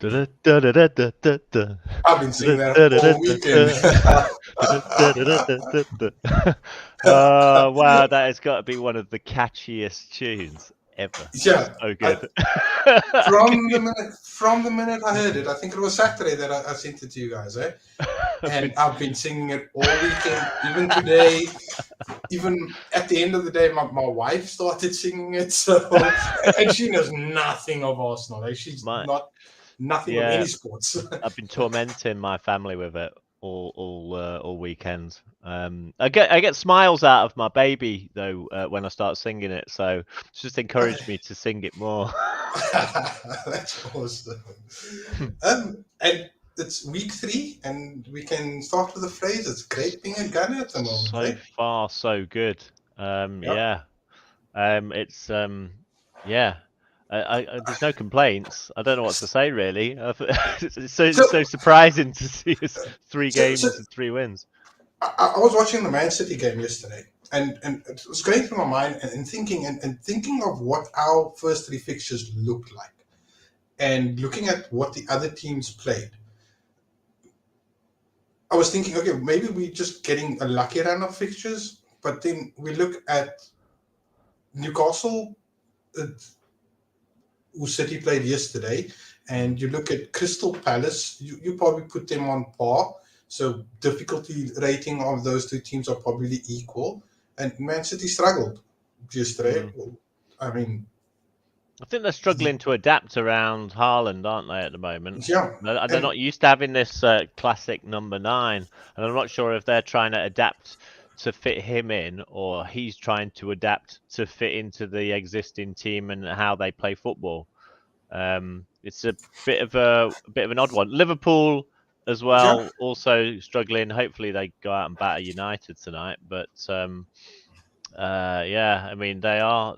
Da-da-da-da-da-da-da. I've been singing that all weekend. Wow, that has got to be one of the catchiest tunes ever. Yeah, So good. from the minute I heard it, I think it was Saturday that I sent it to you guys, eh? And I've been singing it all weekend, even today. Even at the end of the day, my wife started singing it. So, and she knows nothing of Arsenal. Eh? She's nothing of any sports. I've been tormenting my family with it all weekend. I get smiles out of my baby though when I start singing it, so it's just encouraged me to sing it more. That's awesome. And it's week 3, and we can start with the phrase. It's great being a gunner at the moment. So far, so good. Yeah. It's there's no complaints. I don't know what to say really. It's so surprising to see us 3 games and 3 wins. I was watching the Man City game yesterday, and it was going through my mind and thinking of what our first 3 fixtures looked like, and looking at what the other teams played. I was thinking, okay, maybe we're just getting a lucky run of fixtures, but then we look at Newcastle, who City played yesterday, and you look at Crystal Palace, you probably put them on par. So difficulty rating of those 2 teams are probably equal. And Man City struggled yesterday. I mean, I think they're struggling to adapt around Haaland, aren't they, at the moment? Yeah. They're not used to having this classic number 9. And I'm not sure if they're trying to adapt to fit him in, or he's trying to adapt to fit into the existing team and how they play football. It's a bit of an odd one. Liverpool as well, also struggling. Hopefully they go out and batter United tonight, but I mean they are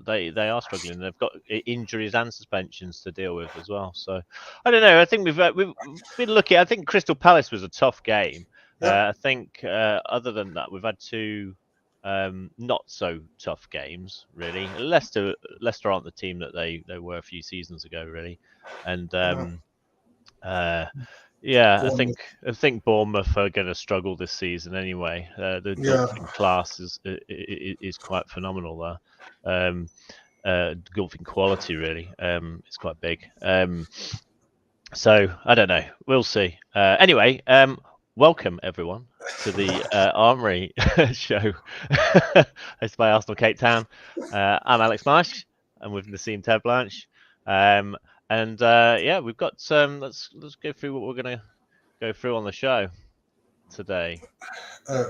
struggling. They've got injuries and suspensions to deal with as well. So I don't know. I think we've been looking. I think Crystal Palace was a tough game. I think other than that, we've had 2 not so tough games really. Leicester aren't the team that they were a few seasons ago really, and I think Bournemouth are going to struggle this season anyway. The golfing class is quite phenomenal there. Golfing quality really is quite big. So I don't know. We'll see. Anyway, welcome everyone to the Armoury show. Hosted by Arsenal Cape Town. I'm Alex Marsh. I'm with Naseem Terblanche. We've got let's go through what we're going to go through on the show today.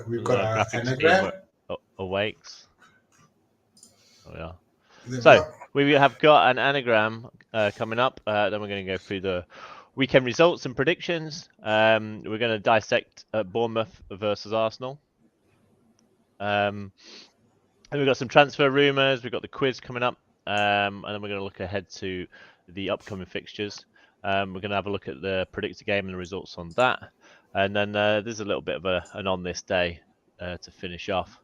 We've got our anagram. Awakes. Oh yeah. So we have got an anagram coming up. Then we're going to go through the weekend results and predictions. We're going to dissect Bournemouth versus Arsenal. And we've got some transfer rumours. We've got the quiz coming up. And then we're going to look ahead to the upcoming fixtures. We're going to have a look at the predicted game and the results on that. And then there's a little bit of an on this day to finish off.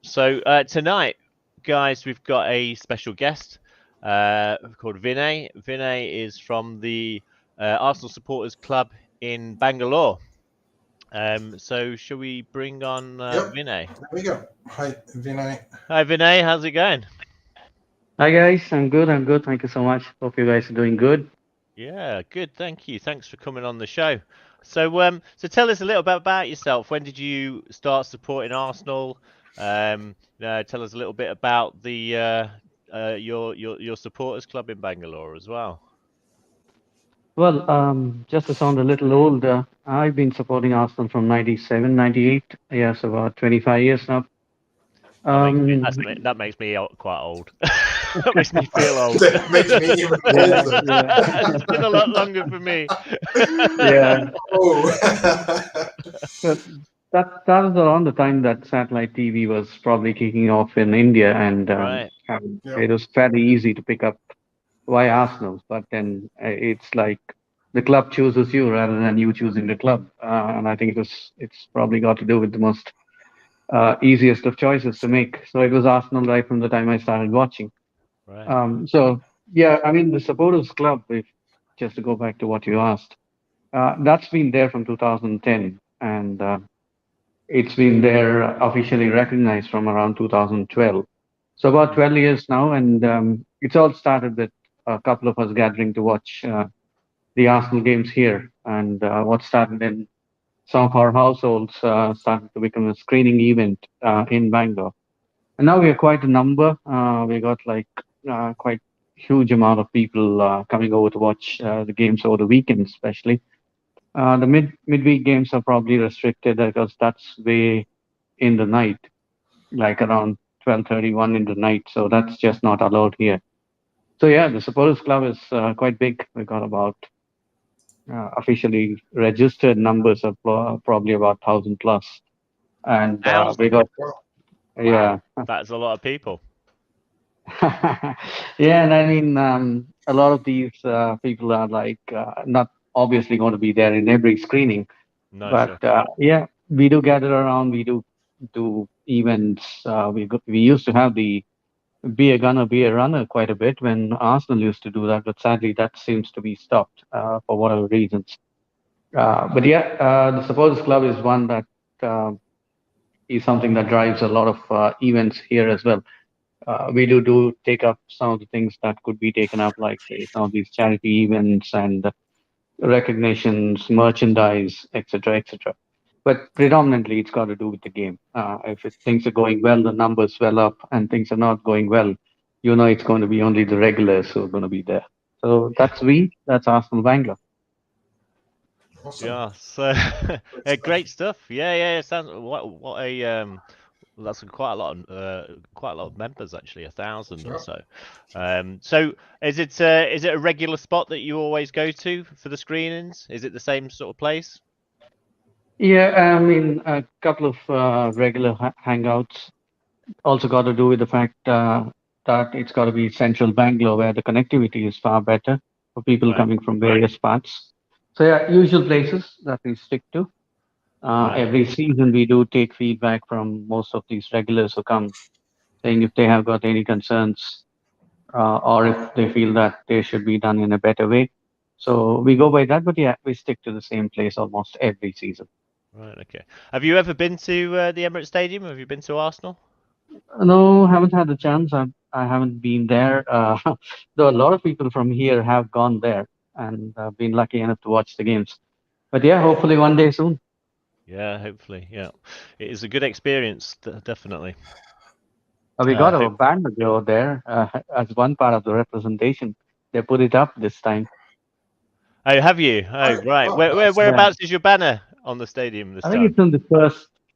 So tonight, guys, we've got a special guest called Vinay. Vinay is from the Arsenal Supporters Club in Bangalore. So shall we bring on Vinay? There we go. Hi, Vinay. Hi, Vinay. How's it going? Hi, guys. I'm good. Thank you so much. Hope you guys are doing good. Yeah, good. Thank you. Thanks for coming on the show. So, so tell us a little bit about yourself. When did you start supporting Arsenal? Tell us a little bit about the your supporters club in Bangalore as well. Well, just to sound a little old, I've been supporting Arsenal from 97, 98. Yes, about 25 years now. That makes me quite old. That makes me feel old. That makes me even older. It's been a lot longer for me. Yeah. But that was around the time that satellite TV was probably kicking off in India, and it was fairly easy to pick up why Arsenal. But then it's like the club chooses you rather than you choosing the club, and I think it's probably got to do with the most easiest of choices to make. So it was Arsenal right from the time I started watching. Right. So yeah, I mean the supporters club, if just to go back to what you asked, that's been there from 2010, and it's been there officially recognized from around 2012. So about 12 years now, and it's all started with a couple of us gathering to watch the Arsenal games here, and what started in some of our households started to become a screening event in Bangalore. And now we are quite a number. We got like quite huge amount of people coming over to watch the games over the weekend, especially. The midweek games are probably restricted because that's way in the night, like around 12:31 in the night. So that's just not allowed here. So yeah, the supporters club is quite big. We got about officially registered numbers of probably about 1,000 plus, and we got yeah. That's a lot of people. Yeah, and I mean, a lot of these people are like not obviously going to be there in every screening, No, but sure. yeah, we do gather around. We do events. We used to have the be a gunner, be a runner quite a bit when Arsenal used to do that, but sadly that seems to be stopped for whatever reasons. But yeah, the supporters club is one that is something that drives a lot of events here as well. We do take up some of the things that could be taken up, like say some of these charity events and recognitions, merchandise, etc., etc. But predominantly, it's got to do with the game. Things are going well, the numbers swell up, and things are not going well, it's going to be only the regulars who are going to be there. So that's Arsenal Bangalore. Awesome. Yeah, so great stuff. Yeah. Sounds what a that's quite a lot of members actually, 1,000 or so. So is it a regular spot that you always go to for the screenings? Is it the same sort of place? Yeah, I mean a couple of regular hangouts. Also got to do with the fact that it's got to be central Bangalore where the connectivity is far better for people coming from various parts. So yeah, usual places that we stick to. Every season we do take feedback from most of these regulars who come, saying if they have got any concerns or if they feel that they should be done in a better way. So we go by that, but yeah, we stick to the same place almost every season. Right. Okay. Have you ever been to the Emirates Stadium? Have you been to Arsenal? No, haven't had the chance. I haven't been there. Though a lot of people from here have gone there and been lucky enough to watch the games. But yeah, hopefully one day soon. Yeah, hopefully. Yeah, it is a good experience, definitely. We got a banner over there as one part of the representation. They put it up this time. Oh, have you? Oh, right. Whereabouts is your banner on the stadium this time? I think it's on the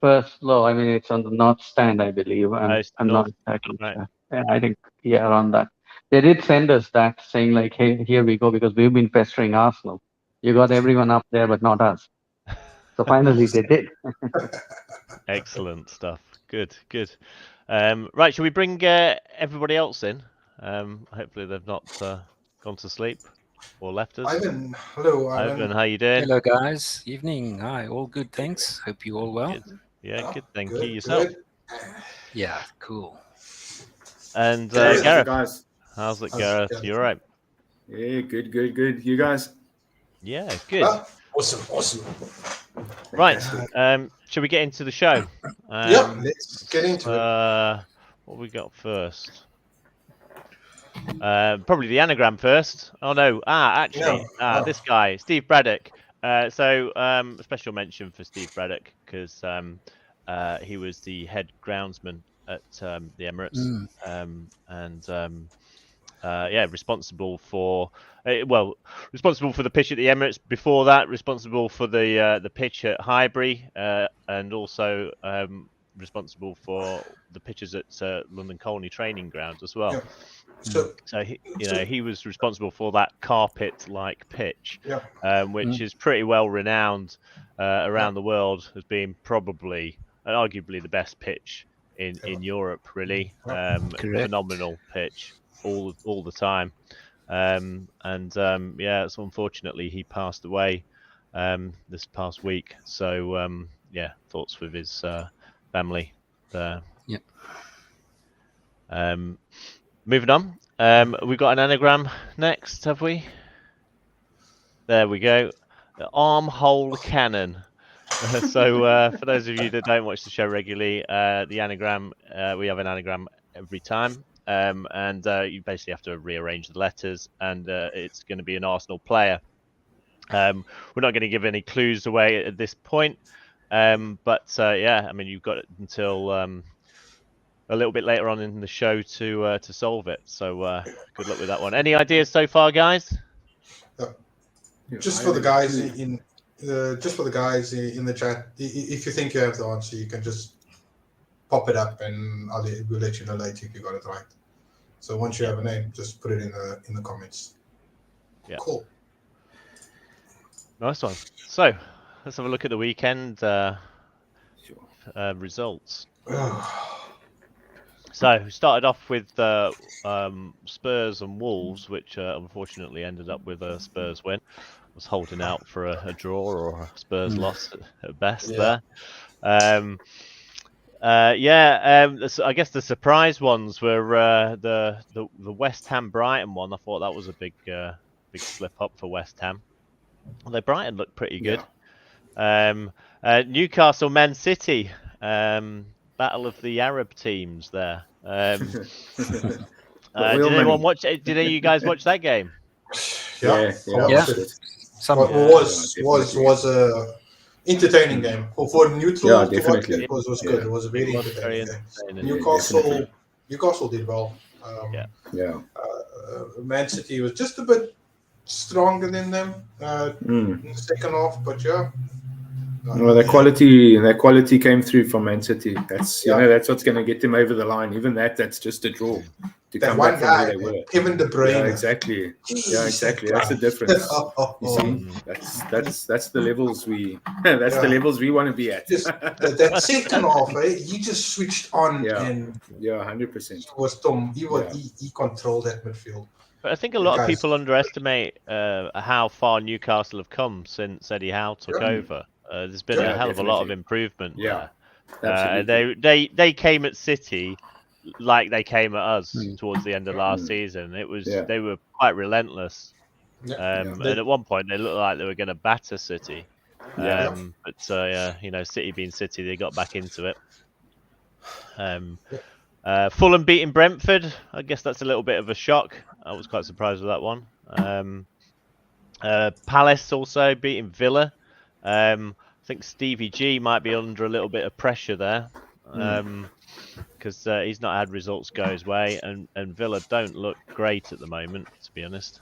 first floor. I mean, it's on the north stand, I believe. I'm not exactly sure. Yeah, I think around that. They did send us that saying like, "Hey, here we go," because we've been pestering Arsenal. You got everyone up there, but not us. So finally, they did. Excellent stuff. Good. Right, shall we bring everybody else in? Hopefully they've not gone to sleep or left us. Ivan, hello, Ivan, how you doing? Hello, guys. Evening. Hi. All good, thanks. Hope you all well. Good. Yeah, good. Thank you. Yourself? Yeah, cool. And Gareth, guys. how's it, Gareth? You all right? Yeah, good. You guys? Yeah, good. Awesome. Right. Shall we get into the show? Yeah, let's get into it. What we got first? Probably the anagram first. Oh no! This guy, Steve Braddock. So a special mention for Steve Braddock because he was the head groundsman at the Emirates, responsible for responsible for the pitch at the Emirates. Before that, responsible for the pitch at Highbury, and also responsible for the pitches at London Colney Training Ground as well. So he was responsible for that carpet-like pitch, which is pretty well renowned around the world as being probably and arguably the best pitch in Europe. Really, phenomenal pitch all the time. So unfortunately he passed away this past week. So thoughts with his family there. Yep. Moving on. We've got an anagram next, have we? There we go. The armhole cannon. So for those of you that don't watch the show regularly, the anagram, we have an anagram every time. And you basically have to rearrange the letters, and it's going to be an Arsenal player. We're not going to give any clues away at this point. But yeah, I mean, you've got until a little bit later on in the show to solve it. So good luck with that one. Any ideas so far, guys? Just for the guys in the chat, if you think you have the answer, you can just pop it up, and we'll let you know later if you got it right. So once you have a name, just put it in the comments. Yeah. Cool. Nice one. So let's have a look at the weekend results. So we started off with Spurs and Wolves, which unfortunately ended up with a Spurs win. I was holding out for a draw or a Spurs loss at best there. I guess the surprise ones were the West Ham Brighton one. I thought that was a big slip up for West Ham. Although Brighton looked pretty good. Newcastle Man City. Battle of the Arab teams there. Did anyone watch? Did any of you guys watch that game? Yeah. Was a entertaining game for neutral. Yeah, definitely. It was good. It was a very entertaining game. Newcastle did well. Man City was just a bit stronger than them in the second half, but yeah. Well, the quality came through from Man City. That's that's what's going to get them over the line. Even that's just a draw. To that come one back guy, from where they were. Kevin De Bruyne. Yeah, exactly. That's the difference. You see, that's the levels we the levels we want to be at. That second half, he just switched on and 100%. Was Tom. He controlled that midfield. But I think a lot of people underestimate how far Newcastle have come since Eddie Howe took over. There's been a hell of a lot of improvement there. They came at City like they came at us towards the end of last season. It was they were quite relentless. And at one point they looked like they were going to batter City. But City being City, they got back into it. Fulham beating Brentford. I guess that's a little bit of a shock. I was quite surprised with that one. Palace also beating Villa. I think Stevie G might be under a little bit of pressure there because he's not had results go his way, and Villa don't look great at the moment, to be honest.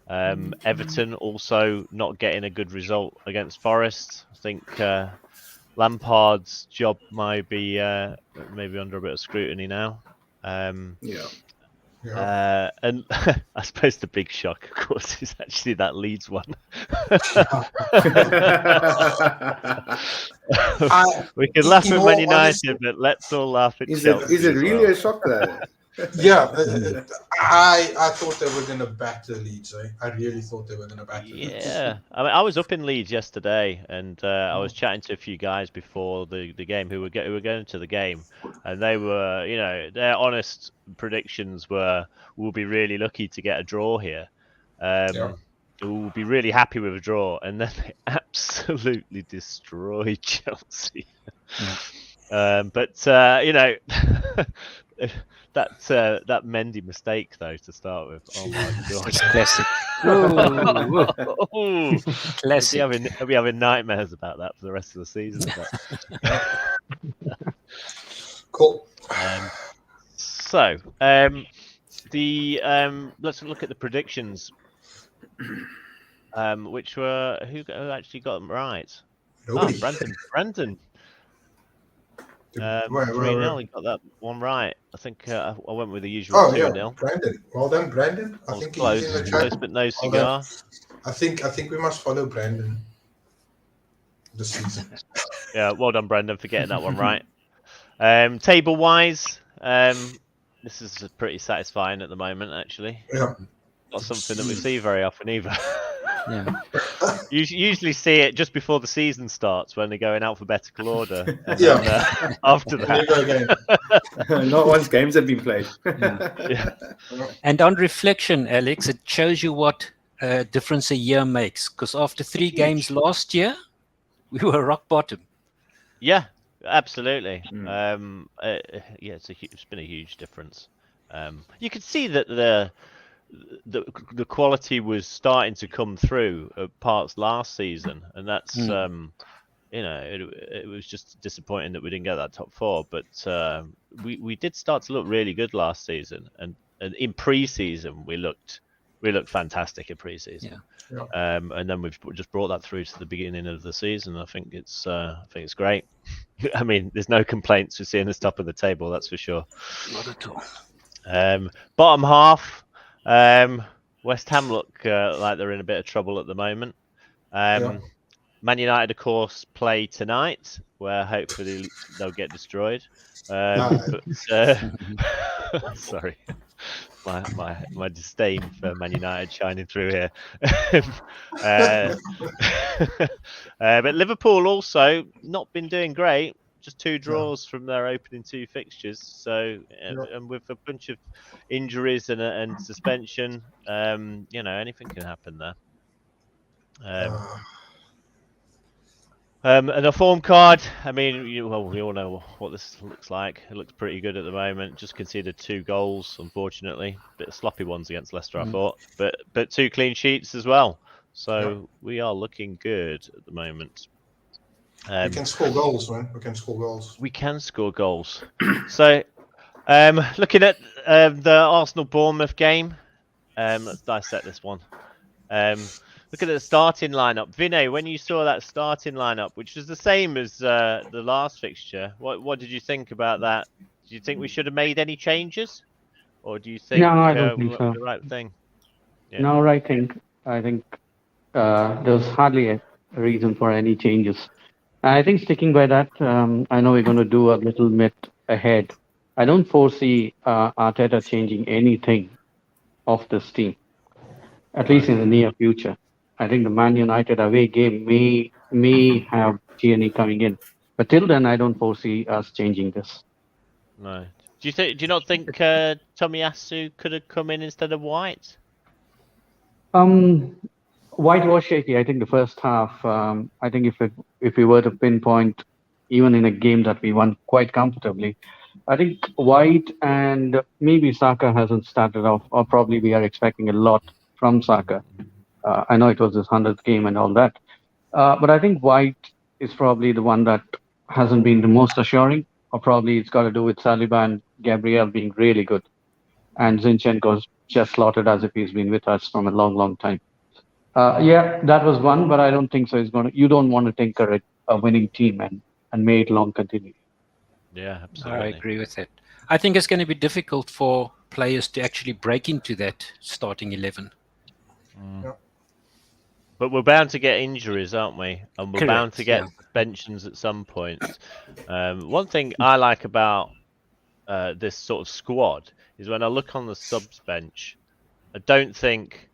Everton also not getting a good result against Forest. I think Lampard's job might be maybe under a bit of scrutiny now. And I suppose the big shock, of course, is actually that Leeds one. We can laugh at Man United, but let's all laugh at Chelsea. Is it really a shock though? I thought they were going to batter Leeds. I really thought they were going to batter Leeds. Yeah, I mean, I was up in Leeds yesterday, and I was chatting to a few guys before the game who were going to the game, and they were, their honest predictions were, we'll be really lucky to get a draw here. We'll be really happy with a draw, and then they absolutely destroyed Chelsea. That Mendy mistake though to start with. Oh my god! Classic. Classic. I'll be having nightmares about that for the rest of the season. Cool. Let's look at the predictions. Which were who actually got them right? Nobody. Brandon. 3-0, he got that one right. I think I went with the usual 2-0. Brandon. Well done, Brandon. I think close, he's in the chat. close but no cigar. I think we must follow Brandon this season. Yeah, well done, Brandon, for getting that one right. Table wise, this is pretty satisfying at the moment, actually. Yeah. Not something that we see very often either. Yeah. You usually see it just before the season starts when they go in alphabetical order. And then, after that. Not once games have been played. And on reflection, Alex, it shows you what difference a year makes. Because after 3 games last year, we were rock bottom. Yeah, absolutely. It's been a huge difference. You could see that the quality was starting to come through at parts last season, and that's it was just disappointing that we didn't get that top 4. But we did start to look really good last season, and in pre-season we looked fantastic in pre-season. Yeah. And then we've just brought that through to the beginning of the season. I think it's great. I mean, there's no complaints with seeing us top of the table, that's for sure. Not at all. Bottom half, West Ham look like they're in a bit of trouble at the moment. Man United, of course, play tonight, where hopefully they'll get destroyed. Sorry. My disdain for Man United shining through here. But Liverpool also not been doing great. Just 2 draws from their opening 2 fixtures. So, and with a bunch of injuries and suspension, anything can happen there. And a form card, I mean, we all know what this looks like. It looks pretty good at the moment. Just conceded 2 goals, unfortunately. Bit of sloppy ones against Leicester, I thought. But 2 clean sheets as well. So we are looking good at the moment. We can score goals, man. We can score goals. We can score goals. So, looking at the Arsenal Bournemouth game, let's dissect this one. Look at the starting lineup. Vinay, when you saw that starting lineup, which was the same as the last fixture, what did you think about that? Do you think we should have made any changes, or do you think I don't think so. the right thing? Yeah. No, I think there's hardly a reason for any changes. I think sticking by that, I know we're going to do a little bit ahead. I don't foresee Arteta changing anything of this team, at least in the near future. I think the Man United away game may have Tierney coming in, but till then, I don't foresee us changing this. No. Do you not think Tomiyasu could have come in instead of White? White was shaky. I think the first half. I think if we were to pinpoint, even in a game that we won quite comfortably, I think White and maybe Saka hasn't started off, or probably we are expecting a lot from Saka. I know it was his 100th game and all that, but I think White is probably the one that hasn't been the most assuring, or probably it's got to do with Saliba and Gabriel being really good, and Zinchenko's just slotted as if he's been with us from a long, long time. That was one, but I don't think so. You don't want to tinker a winning team and make it long continue. Yeah, absolutely. I agree with that. I think it's going to be difficult for players to actually break into that starting 11. But we're bound to get injuries, aren't we? And we're bound to get suspensions at some point. One thing I like about this sort of squad is when I look on the subs bench, I don't think,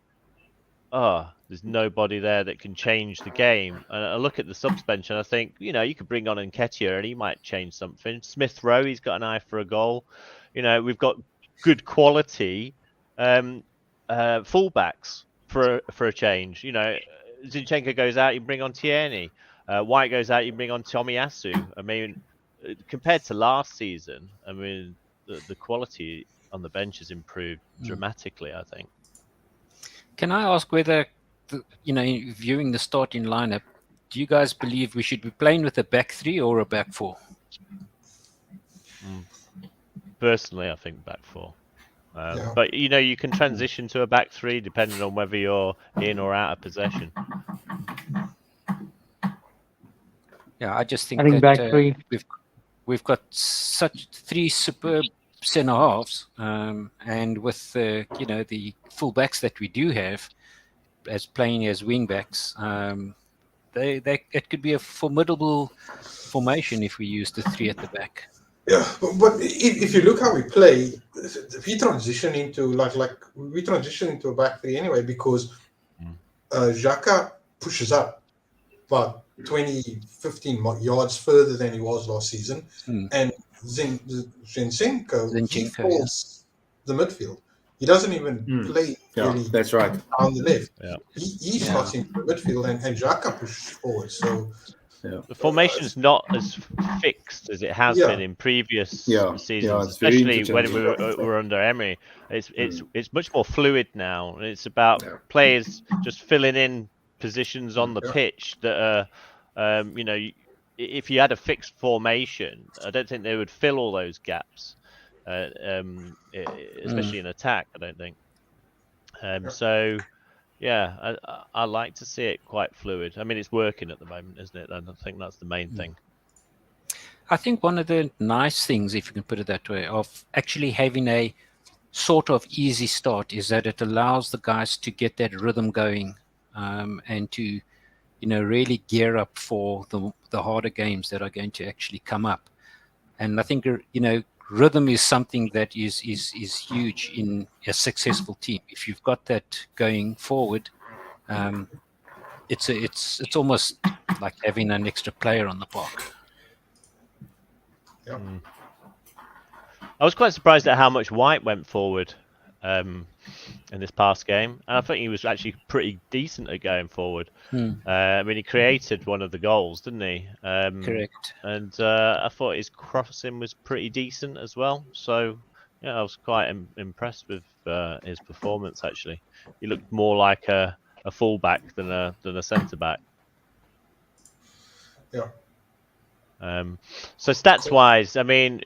there's nobody there that can change the game. And I look at the subs bench and I think, you could bring on Nketiah and he might change something. Smith Rowe, he's got an eye for a goal. We've got good quality fullbacks for a change. Zinchenko goes out, you bring on Tierney. White goes out, you bring on Tomiyasu. I mean, compared to last season, I mean, the quality on the bench has improved dramatically, I think. Can I ask whether, viewing the starting lineup, do you guys believe we should be playing with a back 3 or a back 4? Personally, I think back 4. But you can transition to a back 3 depending on whether you're in or out of possession. Yeah, I just think that back 3. We've got such 3 superb centre halves, and with the full-backs that we do have as playing as wing backs, it could be a formidable formation if we use the 3 at the back. Yeah, but if you look how we play, we transition into a back 3 anyway, because Xhaka pushes up about 15 yards further than he was last season, and Zinchenko falls the midfield. He doesn't even play really that's right. down the left. Yeah. He slots into the midfield and Xhaka pushes forward. So the formation's not as fixed as it has been in previous seasons, especially when we were under Emery. It's much more fluid now. It's about players just filling in positions on the pitch that are, if you had a fixed formation, I don't think they would fill all those gaps, especially in attack. I don't think. So, yeah, I like to see it quite fluid. I mean, it's working at the moment, isn't it? And I think that's the main thing. I think one of the nice things, if you can put it that way, of actually having a sort of easy start is that it allows the guys to get that rhythm going, and to really gear up for the harder games that are going to actually come up. And I think rhythm is something that is huge in a successful team. If you've got that going forward, it's almost like having an extra player on the park. Yeah. I was quite surprised at how much White went forward in this past game, and I think he was actually pretty decent at going forward. I mean, he created one of the goals, didn't he? Correct. And I thought his crossing was pretty decent as well. So, I was quite impressed with his performance. Actually, he looked more like a fullback than a centre back. Yeah. So stats wise, I mean,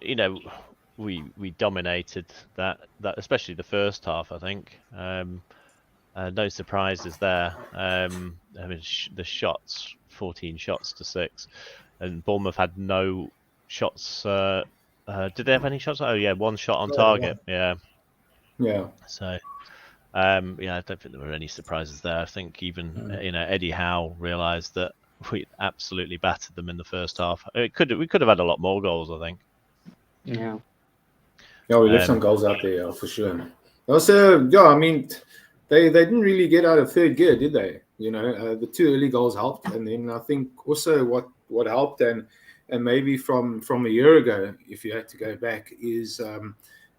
we dominated that especially the first half. I think no surprises there. I mean, the shots, 14 shots to 6, and Bournemouth had no shots. Did they have any shots? Oh yeah, one shot on target. Yeah. So I don't think there were any surprises there. I think even Eddie Howe realised that we absolutely battered them in the first half. We could have had a lot more goals, I think. Yeah. Yeah, we left some goals out there for sure. Also, I mean, they didn't really get out of third gear, did they? The 2 early goals helped, and then I think also what helped, and maybe from a year ago, if you had to go back, is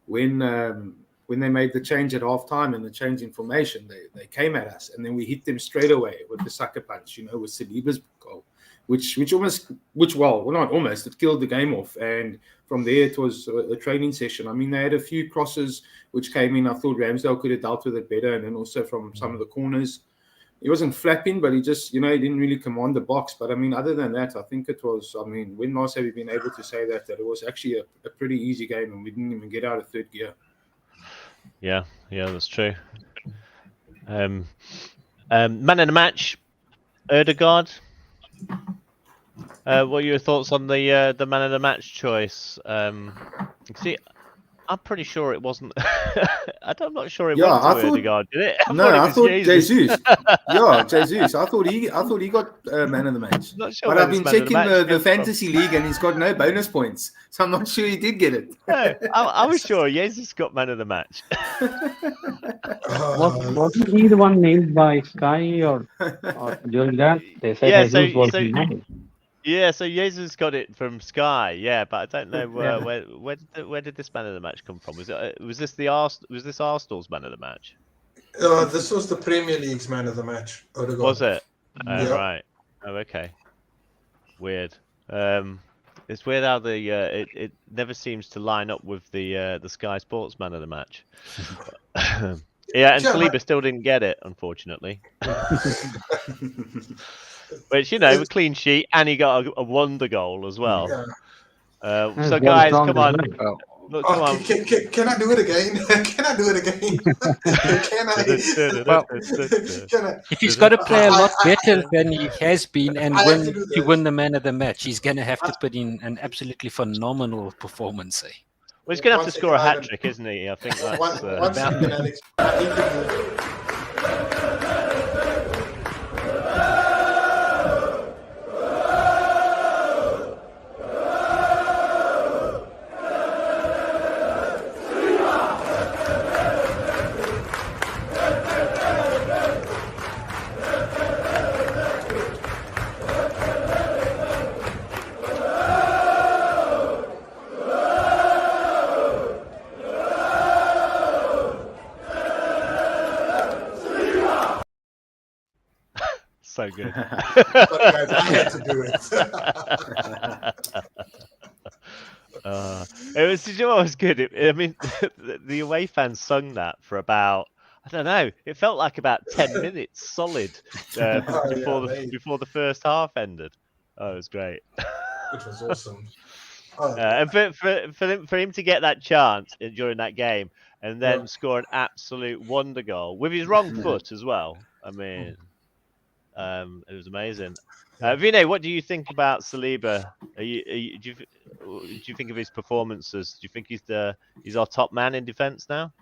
when they made the change at half time and the change in formation, they came at us, and then we hit them straight away with the sucker punch, with Saliba's goal, which it killed the game off. And from there, it was a training session. I mean, they had a few crosses which came in. I thought Ramsdale could have dealt with it better. And then also from some of the corners, he wasn't flapping, but he just, he didn't really command the box. But I mean, other than that, I think it was, when last have you been able to say that it was actually a pretty easy game, and we didn't even get out of third gear. Yeah, that's true. Man of the match, Ødegaard. What are your thoughts on the man of the match choice? See, I'm pretty sure it wasn't. I'm not sure it went to Ødegaard, did it? I thought Jesus. Jesus. I thought he got man of the match. But I've been checking the fantasy league, and he's got no bonus points, so I'm not sure he did get it. No, I was sure Jesus got man of the match. Wasn't he the one named by Sky or during that? They said Jesus was the name. Yeah, so Jesus got it from Sky, but I don't know where did this man of the match come from? Was this Arsenal's man of the match? This was the Premier League's man of the match. Ødegaard. Was it? Right. Oh, okay. Weird. It's weird how it never seems to line up with the Sky Sports man of the match. Yeah, and Saliba still didn't get it, unfortunately. Which, a clean sheet, and he got a wonder goal as well. Yeah. So, guys, come on. Look, come on. Can I do it again? Can I do it again? If he's got to play a lot better than he has been and win the man of the match, he's going to have to put in an absolutely phenomenal performance. Well, he's going to have to score a hat-trick, isn't he? I think that's... Once again, Alex, I need to move. So good. Sorry, guys, I had to do it. It was, you know what was good? I mean, the away fans sung that for about, I don't know, it felt like about 10 minutes solid before the first half ended. Oh, it was great. Which was awesome. And for him to get that chance during that game and then score an absolute wonder goal with his wrong foot as well. I mean, it was amazing. Vinay, what do you think about Saliba? Do you think of his performances? Do you think he's our top man in defence now?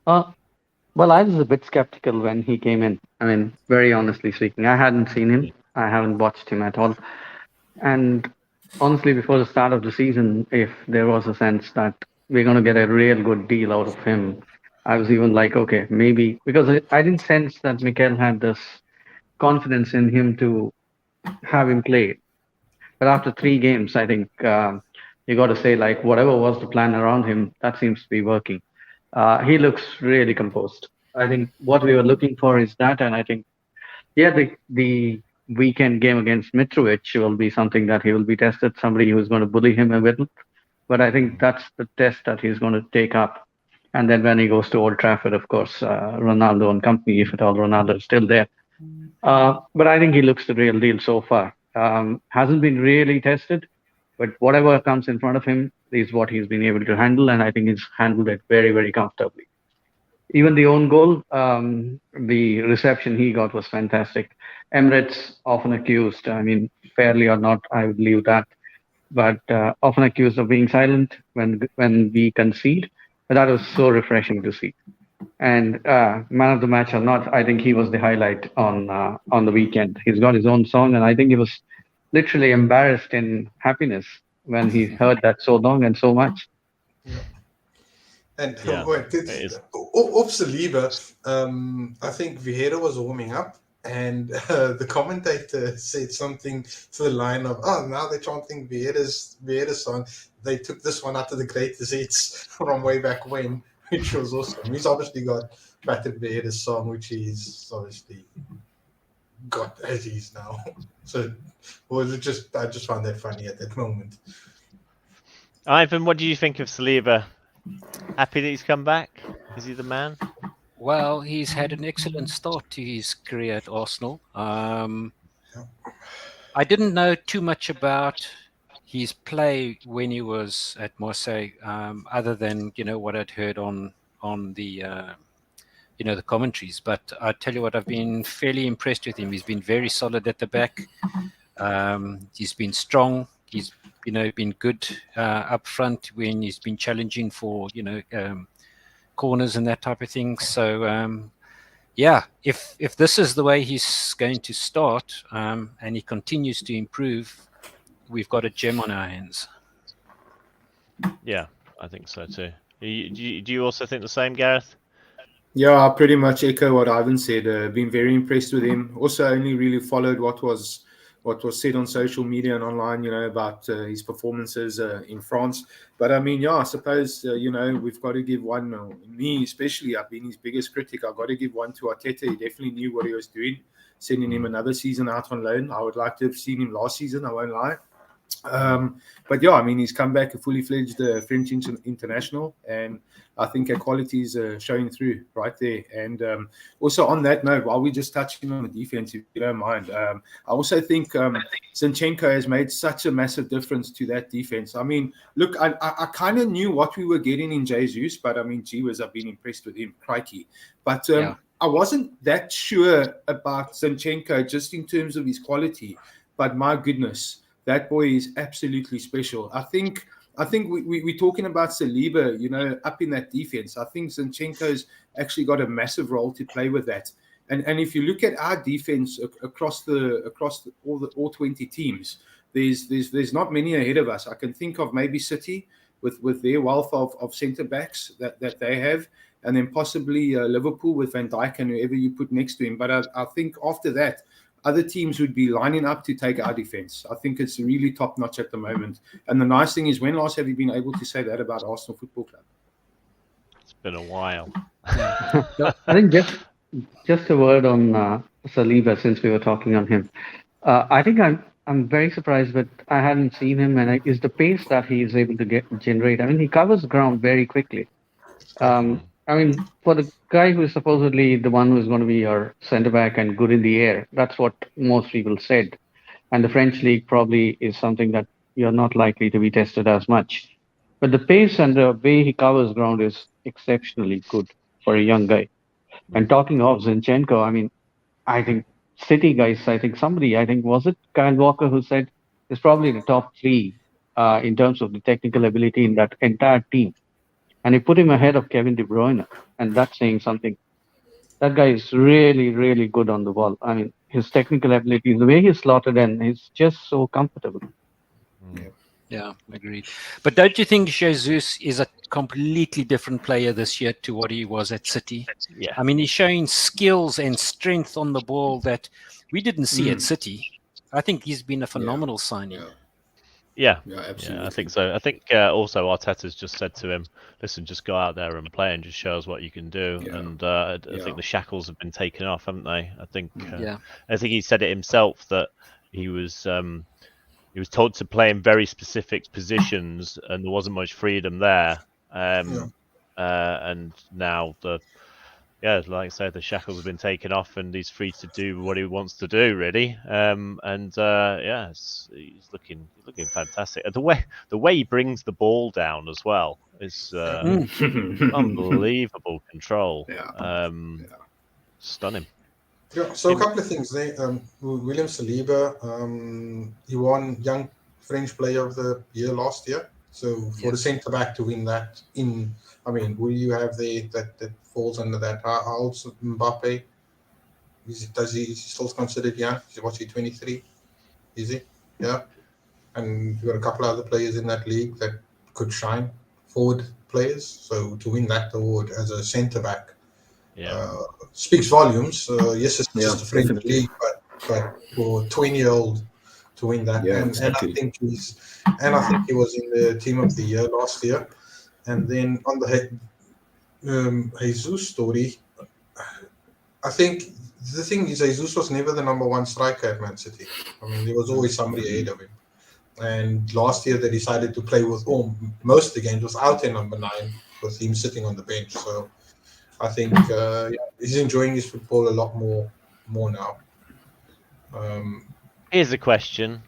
Well, I was a bit skeptical when he came in. I mean, very honestly speaking, I hadn't seen him. I haven't watched him at all. And honestly, before the start of the season, if there was a sense that we're going to get a real good deal out of him, I was even like, okay, maybe, because I didn't sense that Mikel had this confidence in him to have him play. But after 3 games, I think you got to say, like, whatever was the plan around him, that seems to be working. He looks really composed. I think what we were looking for is that, and I think, the weekend game against Mitrovic will be something that he will be tested, somebody who's going to bully him a little. But I think that's the test that he's going to take up. And then when he goes to Old Trafford, of course, Ronaldo and company, if at all Ronaldo is still there. But I think he looks the real deal so far. Hasn't been really tested, but whatever comes in front of him is what he's been able to handle, and I think he's handled it very, very comfortably. Even the own goal, the reception he got was fantastic. Emirates often accused, I mean, fairly or not, I would leave that, but often accused of being silent when we concede. But that was so refreshing to see. And man of the match or not, I think he was the highlight on the weekend. He's got his own song, and I think he was literally embarrassed in happiness when he heard that so long and so much. And of Saliba, I think Vieira was warming up, and the commentator said something to the line of, now they're chanting Vieira's song. They took this one out of the greatest hits from way back when, which was awesome. He's obviously got Patrick Vieira's song, which he's obviously got as is now. So I just found that funny at that moment. Ivan, what do you think of Saliba? Happy that he's come back? Is he the man? Well, he's had an excellent start to his career at Arsenal. I didn't know too much about his play when he was at Marseille, other than what I'd heard on the the commentaries. But I tell you what, I've been fairly impressed with him. He's been very solid at the back. He's been strong. He's been good up front when he's been challenging for corners and that type of thing. So if this is the way he's going to start and he continues to improve, we've got a gem on our hands. Yeah, I think so too. Do you also think the same, Gareth? Yeah, I pretty much echo what Ivan said. Been very impressed with him. Also, only really followed what was said on social media and online, about his performances in France. But I mean, I suppose, we've got to give one, me especially, I've been his biggest critic. I've got to give one to Arteta. He definitely knew what he was doing, sending him another season out on loan. I would like to have seen him last season, I won't lie. But I mean, he's come back a fully fledged French international, and I think our quality is showing through right there. And also on that note, while we're just touching on the defense, if you don't mind, I also think Zinchenko has made such a massive difference to that defense. I mean, look, I kind of knew what we were getting in Jesus, but I mean, I've been impressed with him, crikey. But I wasn't that sure about Zinchenko just in terms of his quality, but my goodness, that boy is absolutely special. I think we're talking about Saliba, up in that defense. I think Zinchenko's actually got a massive role to play with that. And if you look at our defense across all 20 teams, there's not many ahead of us. I can think of maybe City with their wealth of centre backs that they have, and then possibly Liverpool with Van Dijk and whoever you put next to him. But I think after that, other teams would be lining up to take our defense. I think it's really top-notch at the moment. And the nice thing is, when last have you been able to say that about Arsenal Football Club? It's been a while. I think just a word on Saliba, since we were talking on him. I think I'm very surprised, but I hadn't seen him, and is the pace that he is able to generate. I mean, he covers ground very quickly. I mean, for the guy who is supposedly the one who is going to be your centre back and good in the air, that's what most people said. And the French league probably is something that you're not likely to be tested as much. But the pace and the way he covers ground is exceptionally good for a young guy. And talking of Zinchenko, I mean, I think City guys, I think was it Kyle Walker who said is probably the top three in terms of the technical ability in that entire team. And he put him ahead of Kevin De Bruyne. And that's saying something. That guy is really, really good on the ball. I mean, his technical ability, the way he's slotted in, he's just so comfortable. Yeah, agreed. But don't you think Jesus is a completely different player this year to what he was at City? Yeah. I mean, he's showing skills and strength on the ball that we didn't see at City. I think he's been a phenomenal signing. Yeah, absolutely. I think so. I think also Arteta's just said to him, listen, just go out there and play and just show us what you can do. Yeah. And I think the shackles have been taken off, haven't they? I think he said it himself that he was told to play in very specific positions and there wasn't much freedom there. And now like I said, the shackles have been taken off and he's free to do what he wants to do, really. He's looking fantastic. And the way he brings the ball down as well is unbelievable control. Stunning. Yeah, so a couple of things. William Saliba, he won Young French Player of the Year last year. So for the centre back to win that, will you have that falls under that? How old's Mbappe? Is he still considered young? What's he, 23? Is he? Yeah. And you've got a couple of other players in that league that could shine, forward players. So to win that award as a centre back speaks volumes. Yes, it's just a French league, but for a 20-year-old to win that, and I think he was in the team of the year last year. And then on the Jesus story, I think the thing is Jesus was never the number one striker at Man City. I mean, there was always somebody ahead of him. And last year they decided to play with most of the games without their number 9, with him sitting on the bench. So I think he's enjoying his football a lot more now. Here's a question.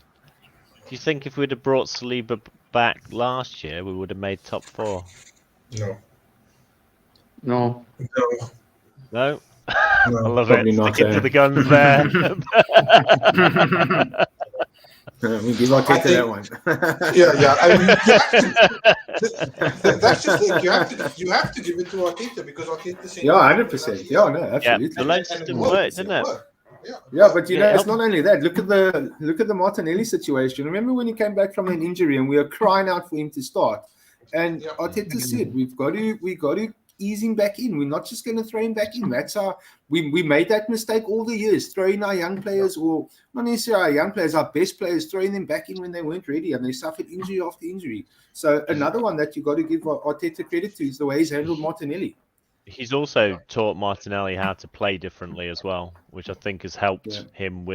Do you think if we'd have brought Saliba back last year, we would have made top 4? No. I love it. Sticking to the guns there. We give our take to that one. That's just it. You have to give it to Arteta because Arteta said 100%. Yeah, no, absolutely. The loan system worked, didn't it? Yeah, but it's not only that. Look at the Martinelli situation. Remember when he came back from an injury and we were crying out for him to start, and Arteta said we got to ease him back in. We're not just going to throw him back in. That's how we made that mistake all the years, throwing our young players, or not necessarily our young players, our best players, throwing them back in when they weren't ready and they suffered injury after injury. So another one that you got to give Arteta credit to is the way he's handled Martinelli. He's also taught Martinelli how to play differently as well, which I think has helped him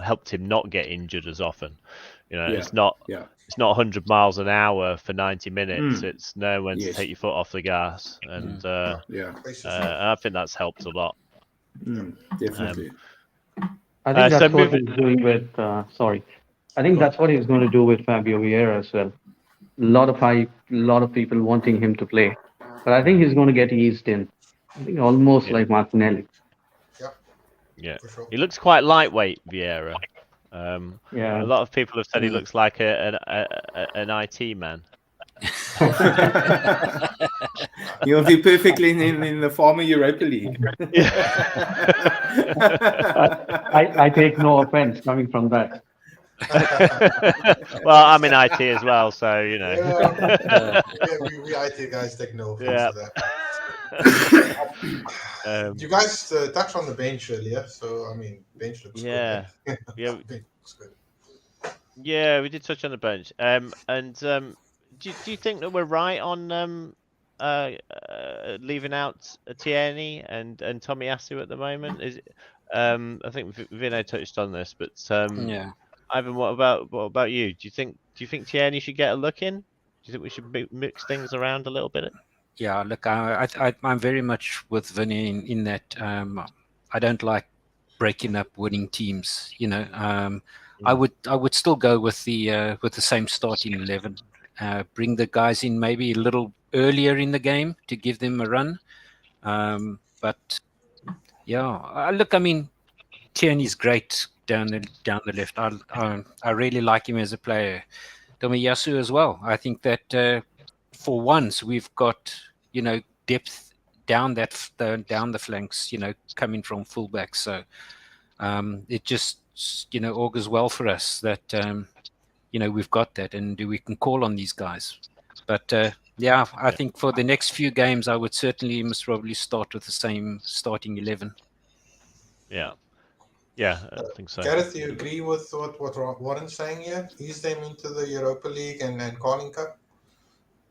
helped him not get injured as often. It's not 100 miles an hour for 90 minutes. It's know when to take your foot off the gas, and I think that's helped a lot. Definitely. I think that's what he's doing with. I think that's what he's going to do with Fabio Vieira as well. A lot of hype, a lot of people wanting him to play, but I think he's going to get eased in. I think almost like Martinelli. Yeah, he looks quite lightweight, Vieira. A lot of people have said he looks like an IT man. He'll be perfectly in the former Europa League. I take no offense coming from that. Well, I'm in IT as well, so we IT guys take no offense to that. You guys touched on the bench earlier, so bench looks good. Bench looks good. Yeah, we did touch on the bench. Do you think that we're right on leaving out Tierney and Tomiyasu at the moment? Is it, I think Vinay touched on this, but Yeah. Ivan, what about you? Do you think Tierney should get a look in? Do you think we should mix things around a little bit? Yeah, look, I'm very much with Vinny in that I don't like breaking up winning teams. I would still go with the same starting 11. Bring the guys in maybe a little earlier in the game to give them a run. But yeah, look, I mean, Tierney's great down the left. I really like him as a player. Tomiyasu as well. I think that for once we've got depth down the flanks. Coming from fullbacks. So it just augurs well for us that we've got that and we can call on these guys. But I think for the next few games I would certainly most probably start with the same starting 11. Yeah, I think so. Gareth, do you agree with what Warren's saying here? Ease them into the Europa League and Carling Cup?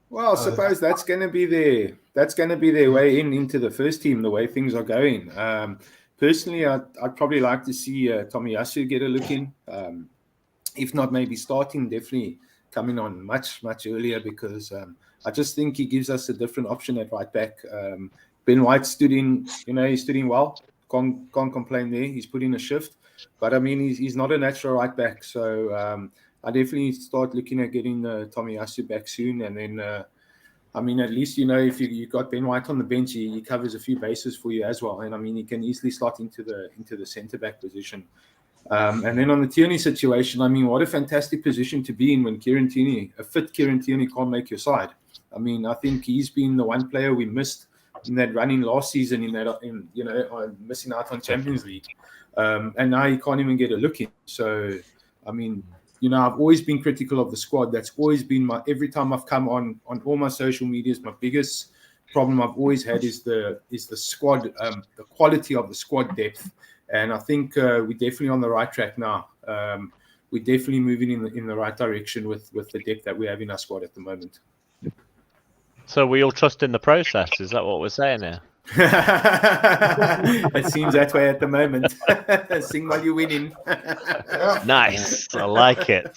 Well, I suppose that's going to be their way into the first team, the way things are going. Personally, I'd probably like to see Tomiyasu get a look in. If not, maybe starting, definitely coming on much earlier, because I just think he gives us a different option at right back. Ben White stood in, he stood in well. Can't complain there. He's put in a shift, but I mean, he's not a natural right back. So I definitely start looking at getting Tomiyasu back soon, and then I mean, at least if you got Ben White on the bench, he covers a few bases for you as well, and I mean, he can easily slot into the centre back position. And then on the Tierney situation, I mean, what a fantastic position to be in when a fit Kieran Tierney can't make your side. I mean, I think he's been the one player we missed in that running last season, missing out on Champions League, and now he can't even get a look in. So, I mean, I've always been critical of the squad. That's always been every time I've come on all my social medias, my biggest problem I've always had is the squad, the quality of the squad depth. And I think we're definitely on the right track now. We're definitely moving in the right direction with the depth that we have in our squad at the moment. So we all trust in the process. Is that what we're saying here? It seems that way at the moment. Sing while you're winning. Nice. I like it.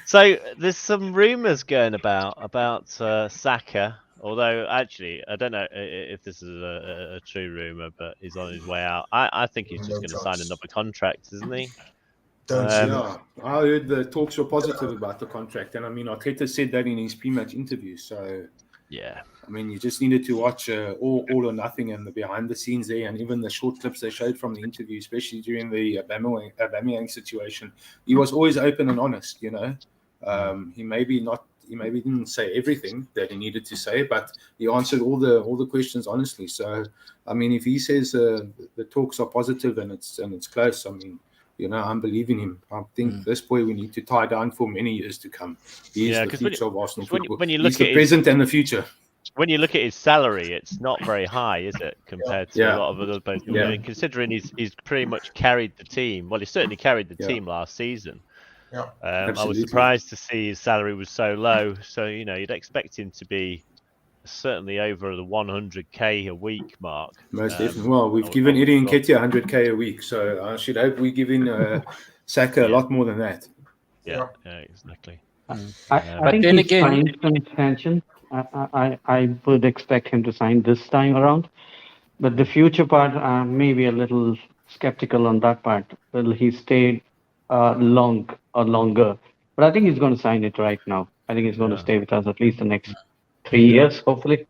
So there's some rumours going about Saka. Although, actually, I don't know if this is a true rumour, but he's on his way out. I think he's just going to sign another contract, isn't he? I heard the talks were positive about the contract, and I mean, Arteta said that in his pre-match interview. So, yeah, I mean, you just needed to watch all or nothing and the behind the scenes there, and even the short clips they showed from the interview, especially during the Aubameyang situation. He was always open and honest. He maybe didn't say everything that he needed to say, but he answered all the questions honestly. So, I mean, if he says the talks are positive and it's close, I mean, I'm believing him. I think this boy we need to tie down for many years to come. He is the future of Arsenal football. He's the present and the future. When you look at his salary, it's not very high, is it, compared to a lot of other players? Yeah. Considering he's pretty much carried the team. Well, he certainly carried the team last season. Yeah, I was surprised to see his salary was so low. So, you'd expect him to be certainly over the 100k a week mark. Most definitely. Well, we've given Eddie and Ketia 100k a week, so I should hope we're giving Saka a lot more than that. Yeah, exactly. I think he's signed some extension. I would expect him to sign this time around, but the future part, maybe a little skeptical on that part. Will he stay long or longer? But I think he's going to sign it right now. I think he's going to stay with us at least the next 3 years, hopefully.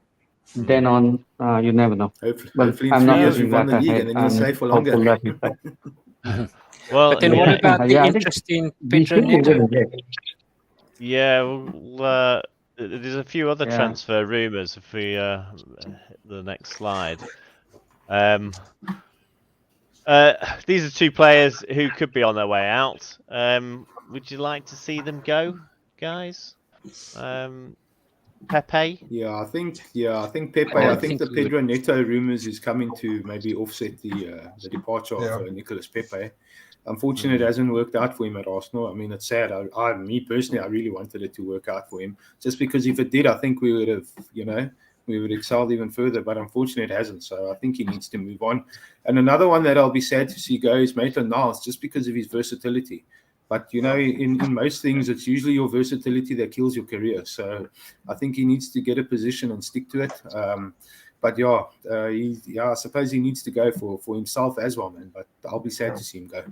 Then on, you never know. Hopefully in 3 years we've won the league and then he'll stay for longer. Well, but then what about the interest in Pedro Neto? Yeah, well, there's a few other transfer rumours. If we the next slide. These are two players who could be on their way out. Would you like to see them go, guys? Pepe? Yeah, I think Pepe. I I don't think think the he would. Pedro Neto rumours is coming to maybe offset the departure of Nicolas Pepe. Unfortunately, it hasn't worked out for him at Arsenal. I mean, it's sad. Me personally, I really wanted it to work out for him, just because if it did, I think we would have, we would excel even further. But unfortunately, it hasn't. So I think he needs to move on. And another one that I'll be sad to see go is Maitland-Niles, just because of his versatility. But, in most things, it's usually your versatility that kills your career. So I think he needs to get a position and stick to it. But I suppose he needs to go for himself as well, man. But I'll be sad to see him go.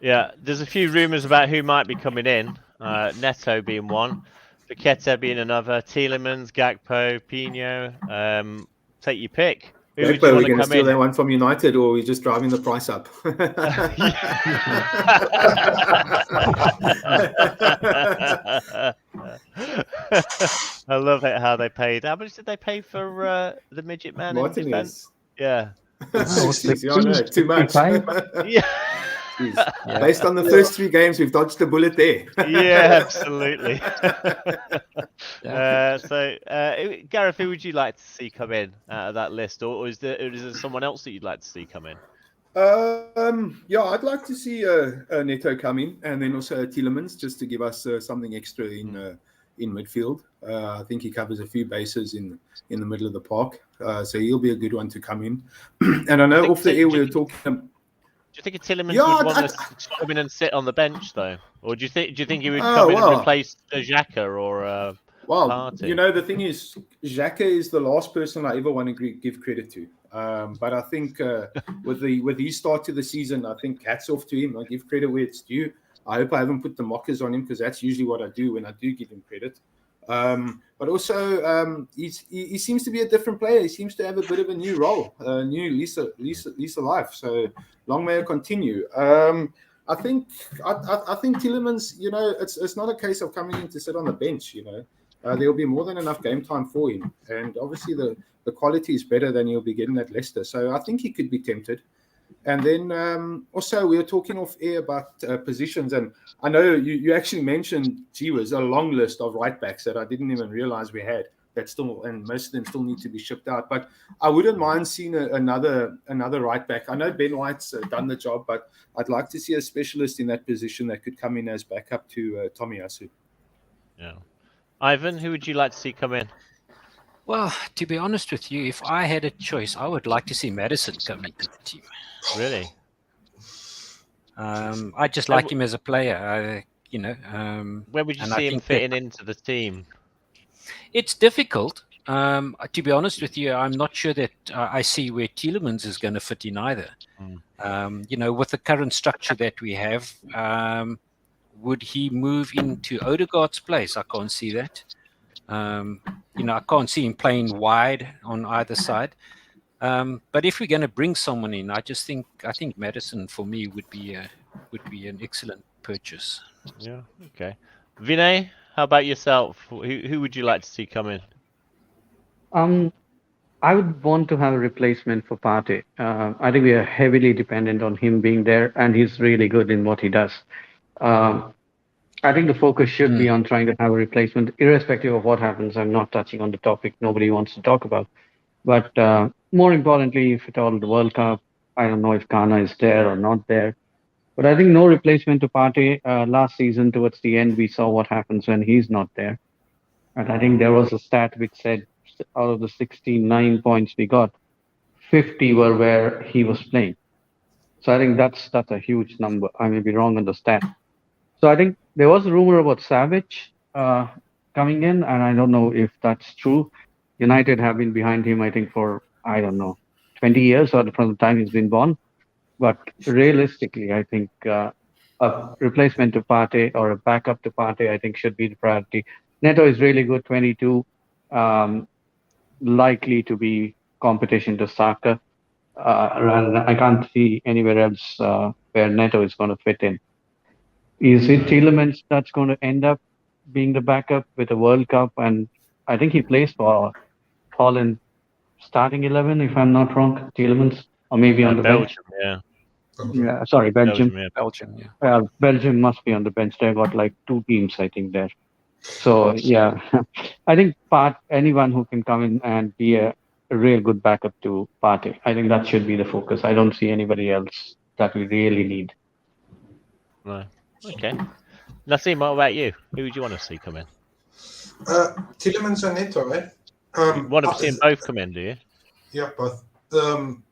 Yeah, there's a few rumours about who might be coming in. Neto being one, Paqueta being another, Tielemans, Gakpo, Pino. Take your pick. Who would you want to come steal in? that one from United, or are we just driving the price up? I love it how they paid. How much did they pay for the midget man in defence? Yeah. Too much. Yeah. Based on the first 3 games, we've dodged a bullet there. Yeah, absolutely. Gareth, who would you like to see come in out of that list, or is there someone else that you'd like to see come in? I'd like to see Neto come in, and then also Tielemans, just to give us something extra in midfield. I think he covers a few bases in the middle of the park, so he'll be a good one to come in. And I know off the air we were talking. Do you think Tielemans would want to come in and sit on the bench, though, or do you think he would come in and replace Xhaka or? Party? The thing is, Xhaka is the last person I ever want to give credit to. But I think with his start to the season, I think hats off to him. I give credit where it's due. I hope I haven't put the mockers on him, because that's usually what I do when I do give him credit. But also, he seems to be a different player. He seems to have a bit of a new role, a new lease of life. So long may it continue. I think Tielemans, it's not a case of coming in to sit on the bench. There'll be more than enough game time for him, and obviously the quality is better than he'll be getting at Leicester. So I think he could be tempted. And then also we were talking off air about positions, and I know you actually mentioned, was a long list of right backs that I didn't even realize we had. And most of them still need to be shipped out. But I wouldn't mind seeing another right back. I know Ben White's done the job, but I'd like to see a specialist in that position that could come in as backup to Tomiyasu. Yeah. Ivan, who would you like to see come in? Well, to be honest with you, if I had a choice, I would like to see Maddison come into the team. Really? I just like him as a player. Where would you see him fitting into the team? It's difficult. To be honest with you, I'm not sure that I see where Tielemans is going to fit in either. With the current structure that we have, would he move into Odegaard's place? I can't see that. I can't see him playing wide on either side. But if we're going to bring someone in, I think Maddison for me would be an excellent purchase. Yeah. Okay. Vinay, how about yourself? Who would you like to see come in? I would want to have a replacement for Partey. I think we are heavily dependent on him being there, and he's really good in what he does. I think the focus should be on trying to have a replacement, irrespective of what happens. I'm not touching on the topic nobody wants to talk about. But more importantly, if at all the World Cup, I don't know if Ghana is there or not there. But I think no replacement to Partey. Last season, towards the end, we saw what happens when he's not there. And I think there was a stat which said out of the 69 points we got, 50 were where he was playing. So I think that's a huge number. I may be wrong on the stat. So I think there was a rumor about Savage coming in, and I don't know if that's true. United have been behind him, I think, for, 20 years or from the time he's been born. But realistically, I think a replacement to Partey or a backup to Partey, I think, should be the priority. Neto is really good, 22, likely to be competition to Saka. I can't see anywhere else where Neto is going to fit in. Is it Tielemans that's going to end up being the backup with the World Cup? And I think he plays for Holland starting 11, if I'm not wrong, Tielemans, or maybe on the Belgium, bench. Yeah, sorry, Belgium. Belgium, yeah. Belgium must be on the bench. They've got like 2 teams, I think, there. So yeah, I think anyone who can come in and be a real good backup to Partey. I think that should be the focus. I don't see anybody else that we really need. No. Okay. Naseem, what about you? Who would you want to see come in? Tielemans and Neto, right? You want to see them both come in, do you? Yeah, both. I'm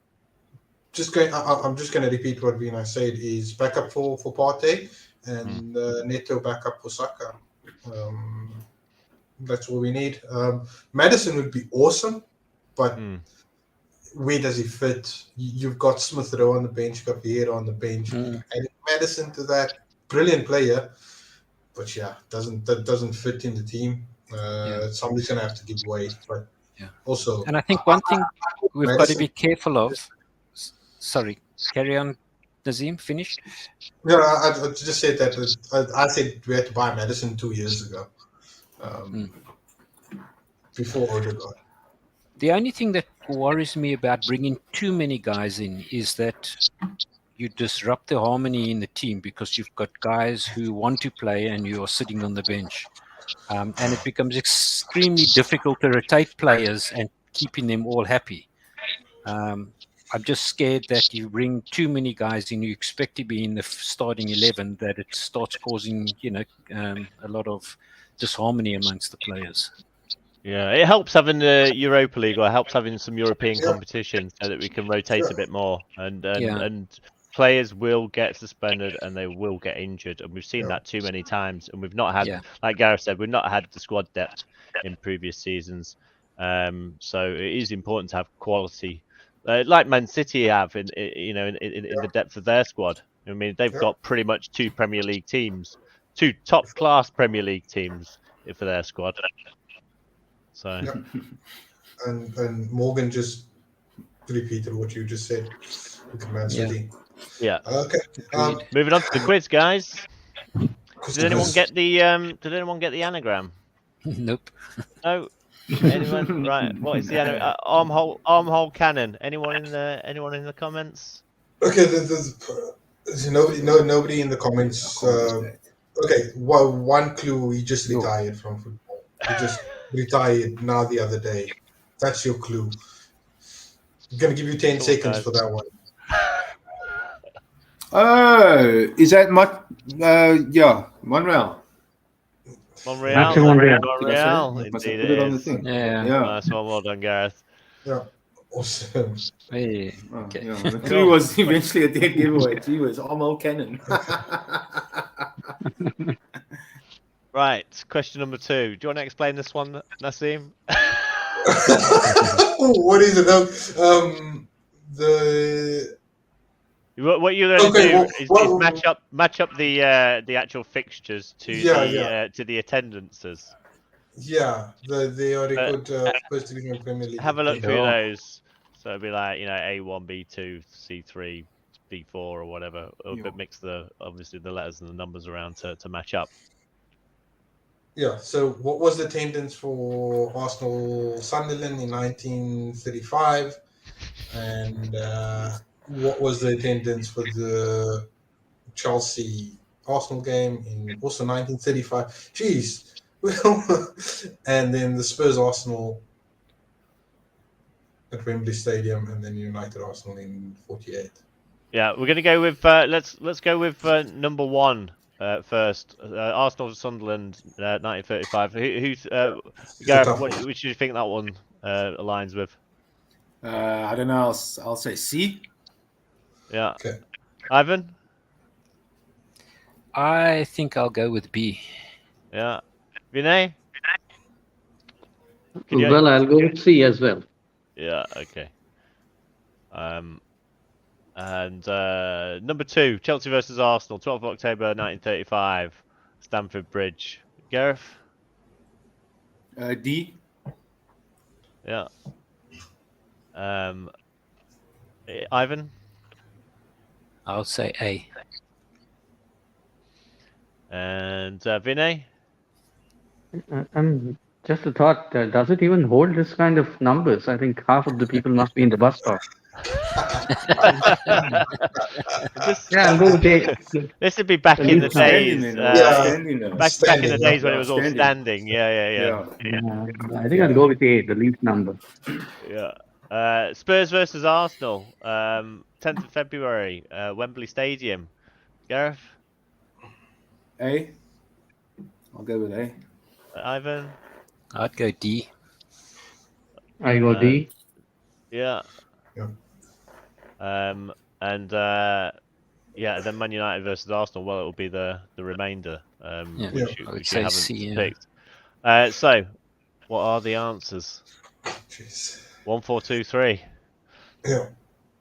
just going to repeat what Vinay said. Is backup for Partey and Neto backup for Saka. That's all we need. Maddison would be awesome, but where does he fit? You've got Smith Rowe on the bench, you've got Vieira on the bench, and Maddison to that brilliant player, but yeah, that doesn't fit in the team. Somebody's gonna have to give way, but also. And I think one thing we've got to be careful of. Sorry, carry on, Naseem. Finished? No, I just said that. I said we had to buy Maddison 2 years ago, before Odegaard. The only thing that worries me about bringing too many guys in is that you disrupt the harmony in the team because you've got guys who want to play and you are sitting on the bench. And it becomes extremely difficult to rotate players and keeping them all happy. I'm just scared that you bring too many guys in, you expect to be in the starting 11, that it starts causing, a lot of disharmony amongst the players. Yeah, it helps having the Europa League, or it helps having some European competition so that we can rotate a bit more. And players will get suspended and they will get injured, and we've seen that too many times. And we've not had, like Gareth said, we've not had the squad depth in previous seasons. So it is important to have quality, like Man City have in the depth of their squad. I mean, they've got pretty much two Premier League teams, two top-class Premier League teams for their squad. So, and Morgan just repeated what you just said with Man City. Yeah. Okay. Moving on to the quiz, guys. Did anyone get the anagram? Nope. No. Anyone? Right. What is the anagram? Armhole cannon. Anyone in the comments? Okay. There's nobody in the comments. Okay. Well, one clue. He just retired from football. He just retired now the other day. That's your clue. I'm gonna give you 10 seconds for that one. Oh, is that Monreal? Monreal, indeed it is. On the thing. Yeah. Nice one, well done, Gareth. Yeah, awesome. Hey, okay. The clue was eventually a dead giveaway. Gee whiz, Armoury cannon. Right, question number 2. Do you want to explain this one, Naseem? What is it? What you're going to do is match up the actual fixtures to the attendances. Yeah, they are a good First Division Premier League. Have a look through those. So it'll be like A1, B2, C3, B4, or whatever. But mix obviously the letters and the numbers around to match up. Yeah. So what was the attendance for Arsenal Sunderland in 1935, and what was the attendance for the Chelsea Arsenal game in also 1935? Jeez. And then the Spurs Arsenal at Wembley Stadium, and then United Arsenal in 48. Yeah, we're going to go with let's go with number 1 first. Arsenal Sunderland 1935. Who's Gareth? Which do you think that one aligns with? I don't know. I'll say C. Yeah. Okay. Ivan? I think I'll go with B. Yeah. Vinay? Well, I'll go with C as well. Yeah, okay. And number 2, Chelsea versus Arsenal, 12th of October 1935, Stamford Bridge. Gareth? D. Yeah. Ivan? I'll say A. And Vinay? Just a thought, does it even hold this kind of numbers? I think half of the people must be in the bus stop. I'll go with 8. This would be back in the days. Back in the days when it was all standing. Yeah. I think I'll go with 8, the least number. Yeah. Spurs versus Arsenal, 10th of February, Wembley Stadium. Gareth? A. I'll go with A. Ivan? I'd go D. I go D. Yeah. And then Man United versus Arsenal. Well, it will be the remainder, which you haven't picked. So, what are the answers? Jeez. 1, 4, 2, 3. Yeah.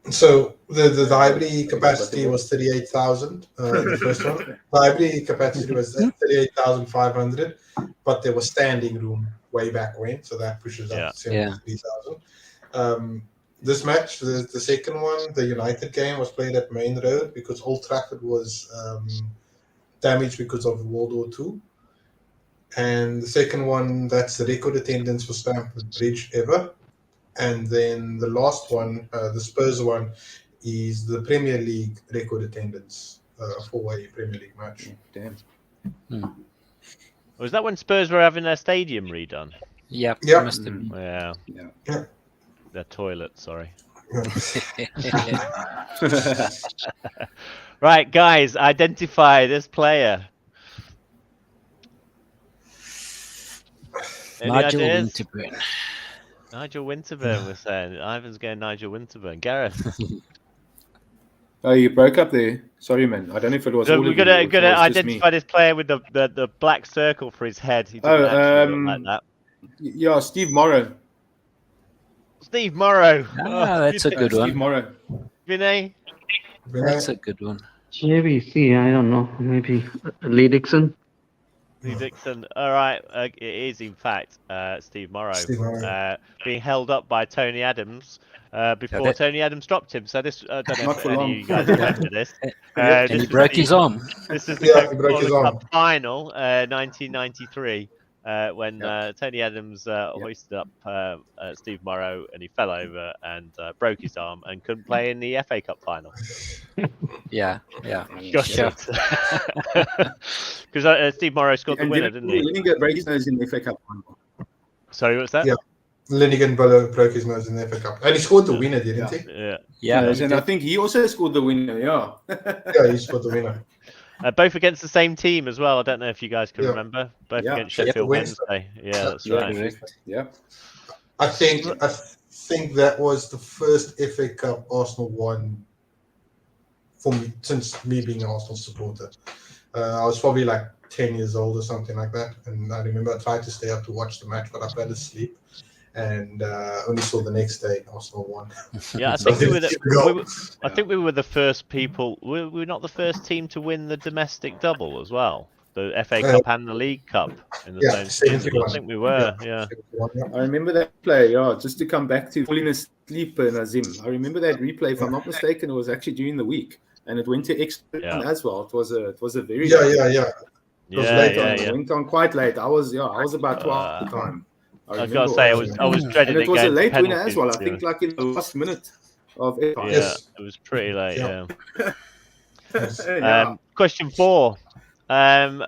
So the Highbury capacity was 38,000. The first one. The Highbury capacity was 38,500, but there was standing room way back when, so that pushes up to 73,000. This match, the second one, the United game, was played at Main Road because Old Trafford was damaged because of World War II. And the second one, that's the record attendance for Stamford Bridge ever. And then the last one, the Spurs one, is the Premier League record attendance for a Premier League match. Damn. Was that when Spurs were having their stadium redone? Yep. Yeah. Their toilet, sorry. Right, guys, identify this player. Any Nigel ideas? Winterburn. Nigel Winterburn was saying. Ivan's going Nigel Winterburn. Gareth? Oh, you broke up there. Sorry, man. I don't know if it was. So we're gonna identify this player with the black circle for his head. He doesn't actually look like that. Yeah, Steve Morrow. Steve Morrow. That's a good one. Steve Morrow. Vinay? That's a good one. JVC, I don't know. Maybe Lee Dixon. Lee Dixon. All right. It is, in fact, Steve Morrow. Being held up by Tony Adams before Tony Adams dropped him. So this, I don't know if any of you guys remember this. And he broke his arm. This is the Coca-Cola Cup final, 1993. When Tony Adams hoisted up Steve Morrow and he fell over and broke his arm and couldn't play in the FA Cup final. Yeah. Gotcha. Because Steve Morrow scored the winner, didn't he? Lineker broke his nose in the FA Cup final. Sorry, what's that? Yeah. Lineker broke his nose in the FA Cup. And he scored the winner, didn't he? Yeah. And I think he also scored the winner, Yeah, he scored the winner. Both against the same team as well. I don't know if you guys can remember. Both against Sheffield Wednesday. Yeah, that's right. Yeah. I think that was the first FA Cup Arsenal won for me since me being an Arsenal supporter. I was probably like 10 years old or something like that, and I remember I tried to stay up to watch the match, but I fell asleep. And only saw the next day Arsenal won. Yeah, I think we were the first people. We were not the first team to win the domestic double as well, the FA Cup and the League Cup in the same season. I think we were. Yeah. I remember that play. Yeah, just to come back to falling asleep, Naseem. I remember that replay. If I'm not mistaken, it was actually during the week, and it went to extra as well. It was a very It went on quite late. I was about 12 at the time. I've got to say, I was dreading it. And it was a late winner as well. I think like in the last minute of it. Yeah, it was pretty late. Yeah. Question 4. So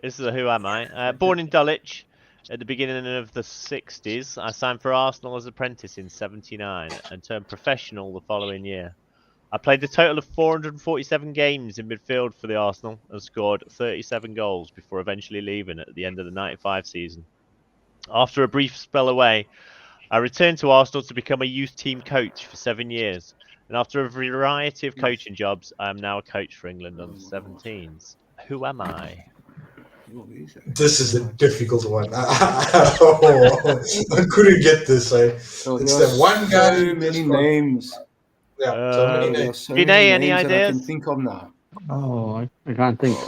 this is a who am I? Born in Dulwich at the beginning of the 60s, I signed for Arsenal as apprentice in '79 and turned professional the following year. I played a total of 447 games in midfield for the Arsenal and scored 37 goals before eventually leaving at the end of the '95 season. After a brief spell away, I returned to Arsenal to become a youth team coach for 7 years. And after a variety of coaching jobs, I am now a coach for England under 17s. Who am I? This is a difficult one. I couldn't get this. It's that one guy. So many names. Yeah, so many names. So Vinay, many any names ideas? I can think of now. Oh, I can't think.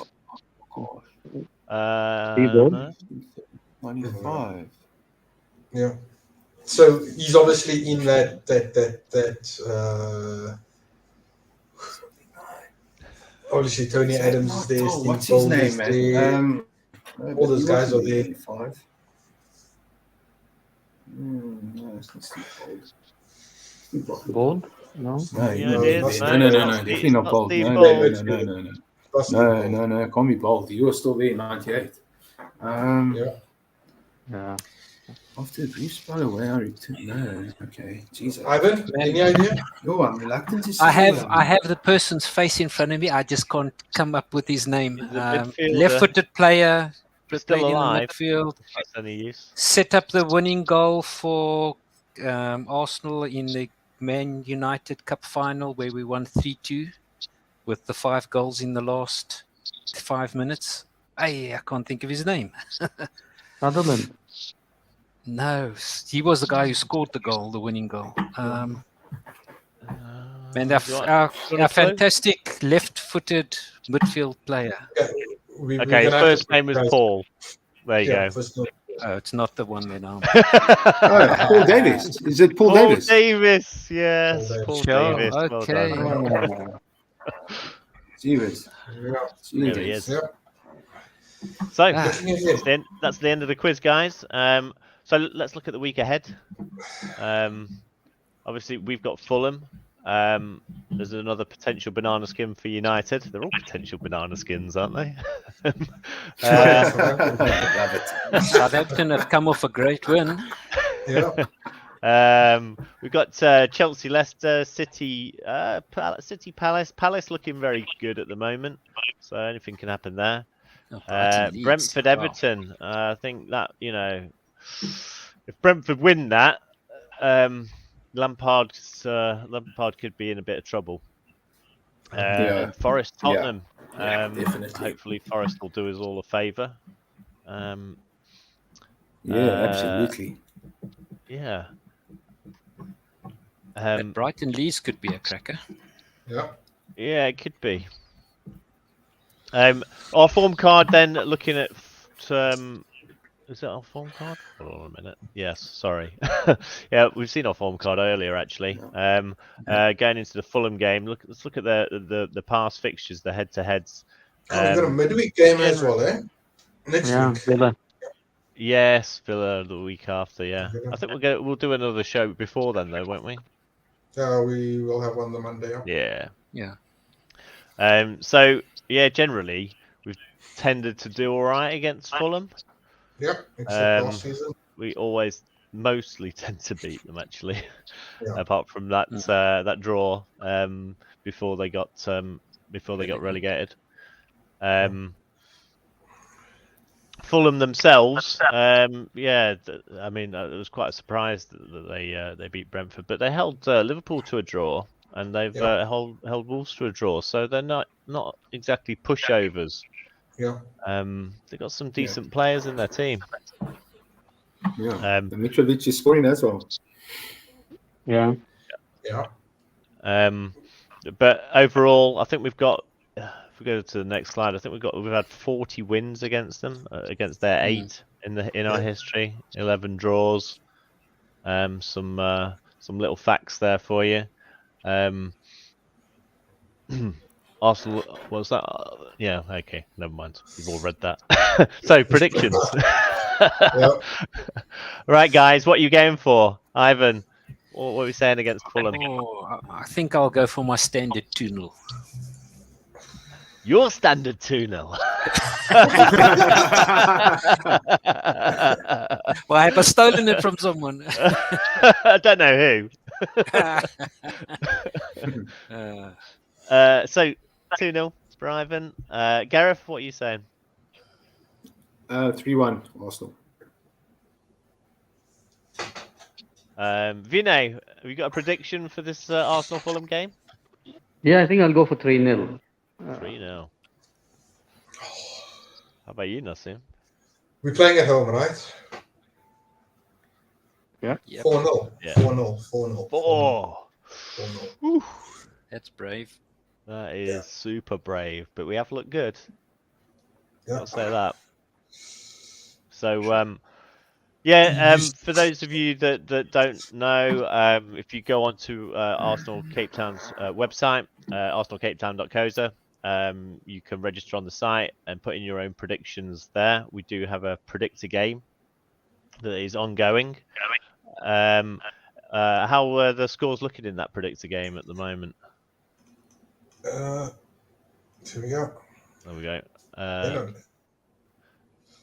No? 95. Yeah. So he's obviously in that obviously Tony Adams is there, Steve what's his name, man? All those guys are there. No, it's not Steve Bold. Bold? No. No, Yeah, no, it is. definitely not Not bold. Steve No, Bold. it can't be bold. You were still there in '98. Yeah. After a brief spell away, I returned. No, okay, Jesus. Ivan, any idea? No, I'm reluctant to say. I have the person's face in front of me. I just can't come up with his name. He's a midfielder. Left-footed player, He's played still in the alive. midfield. If that's any use. Set up the winning goal for Arsenal in the Man United Cup final where we won 3-2 with the 5 goals in the last 5 minutes. I can't think of his name. Sutherland. No, he was the guy who scored the goal, the winning goal. And our fantastic left-footed midfield player. Okay, his first name was Paul. There you go. Oh, it's not the one then. Paul Davis. Is it Paul Davis? Paul Davis, yes. Paul Sure, Davis. okay. Well done. Jeez. There he is. So that's the end of the quiz, guys. So let's look at the week ahead. Obviously, we've got Fulham. There's another potential banana skin for United. They're all potential banana skins, aren't they? Love it. Southampton have come off a great win. We've got Chelsea, Leicester, City, Palace looking very good at the moment. So anything can happen there. Brentford, Everton. I think that, if Brentford win that, Lampard could be in a bit of trouble. Forest, Tottenham. Hopefully, Forest will do us all a favour. Absolutely. Yeah. Brighton Leeds could be a cracker. Yeah, it could be. Our form card then, looking at is it our form card? Hold on a minute. Yes, sorry. Yeah, we've seen our form card earlier actually. Going into the Fulham game, let's look at the past fixtures, the head-to-heads. We've got a midweek game as well, eh? Next week. Villa. Yes, Villa the week after. Yeah, I think we'll do another show before then, though, won't we? We will have one the Monday. Yeah. So yeah, generally we've tended to do all right against Fulham. Except last season. We always mostly tend to beat them actually, apart from that draw before they got relegated. Fulham themselves, I mean, it was quite a surprise that they beat Brentford, but they held Liverpool to a draw, and they've held Wolves to a draw, so they're not exactly pushovers. They've got some decent players in their team. Mitrovic is scoring as well. But overall, I think we've got. If we go to the next slide, I think we've had 40 wins against them, against their 8 in our history, 11 draws. Some little facts there for you. Arsenal, was that? Yeah, okay, never mind. You've all read that. So predictions. Right, guys, what are you going for, Ivan? What are we saying against Fulham? I think I'll go for my standard 2-0. Your standard 2-0. Well, have I stolen it from someone? I don't know who. So 2-0 for Ivan. Gareth, what are you saying? 3-1 Arsenal. Vinay, have you got a prediction for this Arsenal Fulham game? Yeah, I think I'll go for 3-0. 3-0. How about you, Naseem? We're playing at home, right? Yeah. 4-0. Yeah. 4-0. 4-0. That's brave. That is super brave, but we have looked good. Yeah. I'll say that. So, for those of you that don't know, if you go onto Arsenal Cape Town's website, arsenalcapetown.coza, you can register on the site and put in your own predictions there. We do have a predictor game that is ongoing. How are the scores looking in that predictor game at the moment? Here we go. There we go.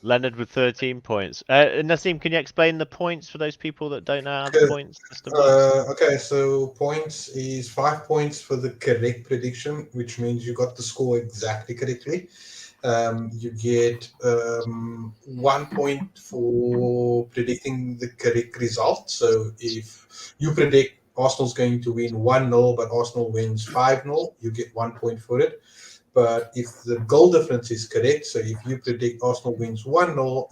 Leonard with 13 points. Naseem, can you explain the points for those people that don't know how the points system works? Okay, so points is 5 points for the correct prediction, which means you got the score exactly correctly. You get 1 point for predicting the correct result. So if you predict Arsenal's going to win 1-0, but Arsenal wins 5-0, you get 1 point for it. But if the goal difference is correct, so if you predict Arsenal wins 1-0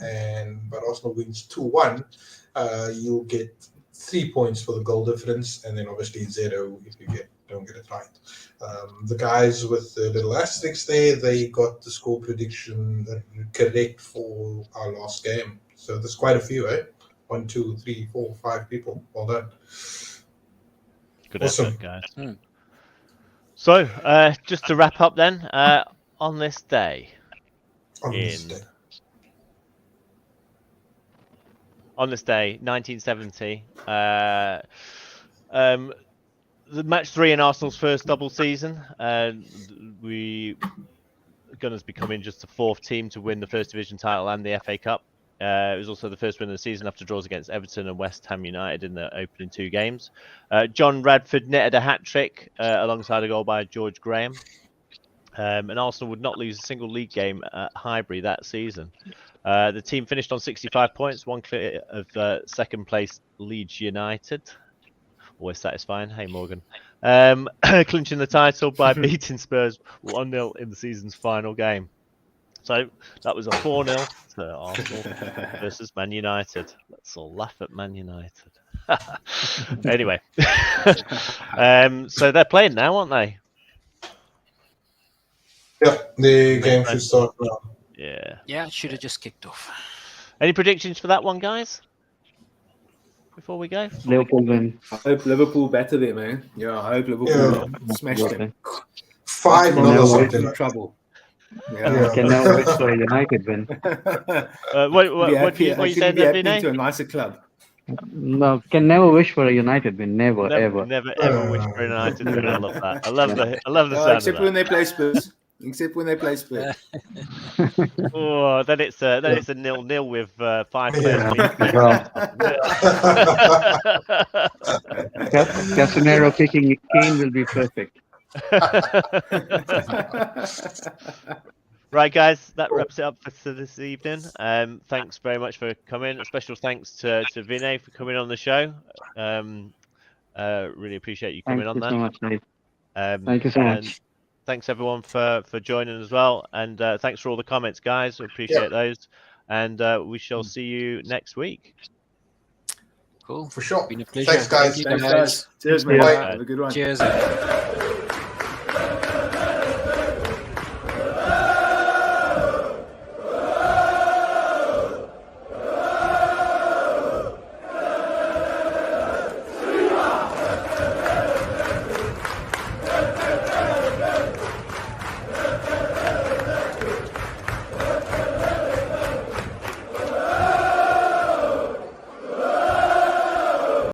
but Arsenal wins 2-1, you'll get 3 points for the goal difference, and then obviously 0 if you don't get it right. The guys with the little asterisks there, they got the score prediction correct for our last game. So there's quite a few, 1, 2, 3, 4, 5 people. Well done. Good Awesome. effort, guys. So, just to wrap up then, on this day, On this day, 1970, the match 3 in Arsenal's first double season, Gunners becoming just the 4th team to win the First Division title and the FA Cup. It was also the first win of the season after draws against Everton and West Ham United in the opening 2 games. John Radford netted a hat-trick alongside a goal by George Graham. And Arsenal would not lose a single league game at Highbury that season. The team finished on 65 points, 1 clear of second place Leeds United. Always satisfying. Hey, Morgan. Clinching the title by beating Spurs 1-0 in the season's final game. So that was a 4-0 to Arsenal versus Man United. Let's all laugh at Man United. Anyway, so they're playing now, aren't they? Yeah, the game should start now. Yeah, it should have just kicked off. Any predictions for that one, guys? Before we go? Liverpool win. I hope Liverpool better them, man. Yeah, I hope Liverpool smash them. 5-0 or something. In trouble. I can never wish for a United win. What are you saying there, Vinay? To a nicer club. No, can never wish for a United win. Never, ever. Never ever wish for a United win. I love that. I love the sound except of when that. they play Spurs. Except when they play Spurs. Oh, then it's a 0-0 with 5 players. Casemiro kicking Kane will be perfect. Right, guys, that wraps it up for this evening. Thanks very much for coming. A special thanks to Vinay for coming on the show. Really appreciate you coming on there. Thank you so much, Nate. Thank you so much. Thanks everyone for joining as well, and thanks for all the comments, guys. We appreciate those, and we shall see you next week. Cool. For sure. Been a pleasure. Thanks, guys. Thanks, guys. Cheers, man. Have a good one. Cheers.